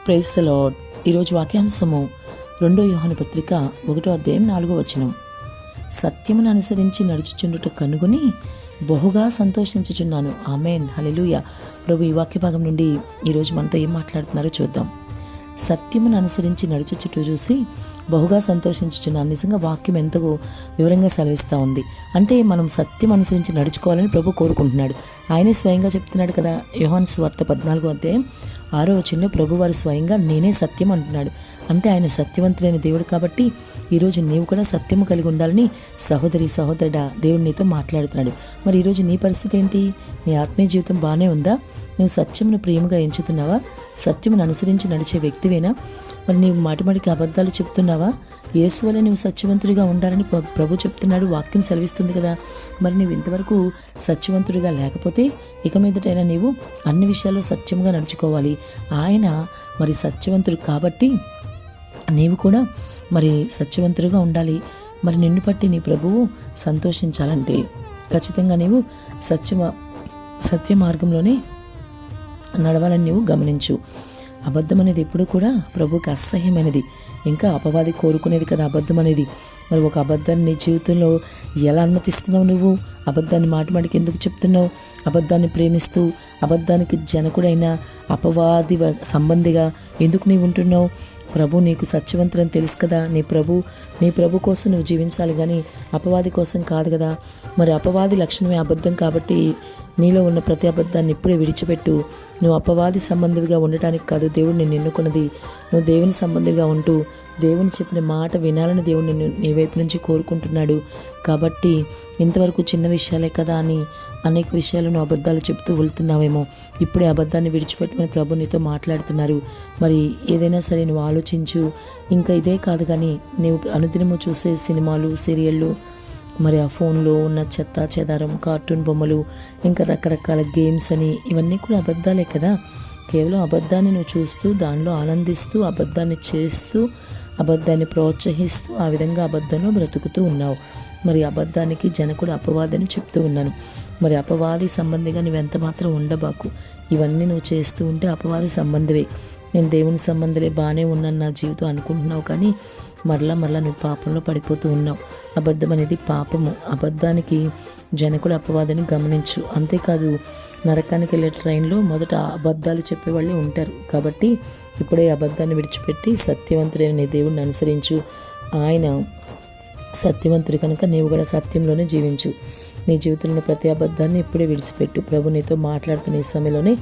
Praise the lord. ఈరోజు వాక్యాంశము 2 యోహాను పత్రిక 1:4. సత్యమును అనుసరించి నడుచుచుండుట కనుగొని బహుగా సంతోషించుచున్నాను. ఆమేన్, హల్లెలూయా. ప్రభు ఈ వాక్య భాగం నుండి ఈరోజు మనతో ఏం మాట్లాడుతున్నారో చూద్దాం. సత్యమును అనుసరించి నడుచుచుట చూసి బహుగా సంతోషించుచున్నాను. నిజంగా వాక్యం ఎంతో వివరంగా సెలవిస్తూ ఉంది. అంటే మనం సత్యం అనుసరించి నడుచుకోవాలని ప్రభు కోరుకుంటున్నాడు. ఆయనే స్వయంగా చెప్తున్నాడు కదా. యోహాను సువార్త 14:6 ప్రభువారు స్వయంగా నేనే సత్యం అంటున్నాడు. అంటే ఆయన సత్యవంతుడైన దేవుడు కాబట్టి ఈరోజు నీవు కూడా సత్యము కలిగి ఉండాలని సహోదరుడా దేవుడు నీతో మాట్లాడుతున్నాడు. మరి ఈరోజు నీ పరిస్థితి ఏంటి? నీ ఆత్మీయ జీవితం బాగానే ఉందా? నువ్వు సత్యమును ప్రేమగా ఎంచుతున్నావా? సత్యమును అనుసరించి నడిచే వ్యక్తివేనా? మరి నీవు మాటిమాటికి అబద్ధాలు చెప్తున్నావా? యేసు వల్ల నువ్వు సత్యవంతుడిగా ఉండాలని ప్రభు చెప్తున్నాడు, వాక్యం సెలవిస్తుంది కదా. మరి నువ్వు ఇంతవరకు సత్యవంతుడిగా లేకపోతే ఇక మీదటైనా నీవు అన్ని విషయాల్లో సత్యంగా నడుచుకోవాలి. ఆయన మరి సత్యవంతుడు కాబట్టి నీవు కూడా మరి సత్యవంతుడిగా ఉండాలి. మరి నిన్ను బట్టి నీ ప్రభువు సంతోషించాలంటే ఖచ్చితంగా నీవు సత్య మార్గంలోనే నడవాలని నీవు గమనించు. అబద్ధం అనేది ఎప్పుడు కూడా ప్రభువుకి అసహ్యమైనది. ఇంకా అపవాది కోరుకునేది కదా అబద్ధం అనేది. మరి ఒక అబద్ధాన్ని నీ జీవితంలో ఎలా అనుమతిస్తున్నావు? నువ్వు అబద్ధాన్ని మాటిమాటికి ఎందుకు చెప్తున్నావు? అబద్ధాన్ని ప్రేమిస్తూ అబద్ధానికి జనకుడైన అపవాది సంబంధిగా ఎందుకు నీవు ఉంటున్నావు? ప్రభు నీకు సత్యవంతులని తెలుసు కదా. నీ ప్రభు కోసం నువ్వు జీవించాలి, కానీ అపవాది కోసం కాదు కదా. మరి అపవాది లక్షణమే అబద్ధం కాబట్టి నీలో ఉన్న ప్రతి అబద్ధాన్ని ఇప్పుడే విడిచిపెట్టు. నువ్వు అపవాది సంబంధిగా ఉండటానికి కాదు దేవుడు నిన్ను ఎన్నుకున్నది. నువ్వు దేవుని సంబంధిగా ఉంటూ దేవుని చెప్పిన మాట వినాలని దేవుడు నిన్ను నీ వైపు నుంచి కోరుకుంటున్నాడు. కాబట్టి ఇంతవరకు చిన్న విషయాలే కదా అని అనేక విషయాలను అబద్ధాలు చెప్తూ వెళ్తున్నావేమో. ఇప్పుడే అబద్ధాన్ని విడిచిపెట్టమని ప్రభు నీతో మాట్లాడుతున్నారు. మరి ఏదైనా సరే నువ్వు ఆలోచించు. ఇంకా ఇదే కాదు కానీ నువ్వు అనుదినము చూసే సినిమాలు, సీరియళ్ళు, మరి ఆ ఫోన్లో ఉన్న చెత్త చెదారం, కార్టూన్ బొమ్మలు, ఇంకా రకరకాల గేమ్స్ అని ఇవన్నీ కూడా అబద్ధాలే కదా. కేవలం అబద్ధాన్ని నువ్వు చూస్తూ దానిలో ఆనందిస్తూ అబద్ధాన్ని చేస్తూ అబద్ధాన్ని ప్రోత్సహిస్తూ ఆ విధంగా అబద్ధంలో బ్రతుకుతూ ఉన్నావు. మరి అబద్ధానికి జనకుడు అపవాదని చెప్తూ ఉన్నాను. మరి అపవాది సంబంధిగా నువ్వెంత మాత్రం ఉండబాకు. ఇవన్నీ నువ్వు చేస్తూ ఉంటే అపవాది సంబంధివే. నేను దేవుని సంబంధులే బాగానే ఉన్నాను నా జీవితం అనుకుంటున్నావు, కానీ మరలా నువ్వు పాపంలో పడిపోతూ ఉన్నావు. అబద్ధం అనేది పాపము. అబద్ధానికి జనకుడు అపవాదని గమనించు. అంతేకాదు, నరకానికి వెళ్ళే ట్రైన్లో మొదట అబద్ధాలు చెప్పేవాళ్ళే ఉంటారు. కాబట్టి ఇప్పుడే అబద్ధాన్ని విడిచిపెట్టి సత్యవంతుడైన నీ దేవుడిని అనుసరించు. ఆయన సత్యవంతుడు కనుక నీవు కూడా సత్యంలోనే జీవించు. నీ జీవితంలో ప్రతి అబద్ధాన్ని ఇప్పుడే విడిచిపెట్టు. ప్రభు నీతో మాట్లాడుతున్న ఈ సమయంలోనే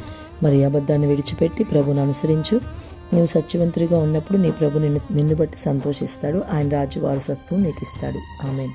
మరి అబద్ధాన్ని విడిచిపెట్టి ప్రభుని అనుసరించు. నీవు సత్యవంతుడిగా ఉన్నప్పుడు నీ ప్రభు నిన్ను బట్టి సంతోషిస్తాడు. ఆయన రాజ్య వారసత్వం నీకు ఇస్తాడు. ఆమేన్.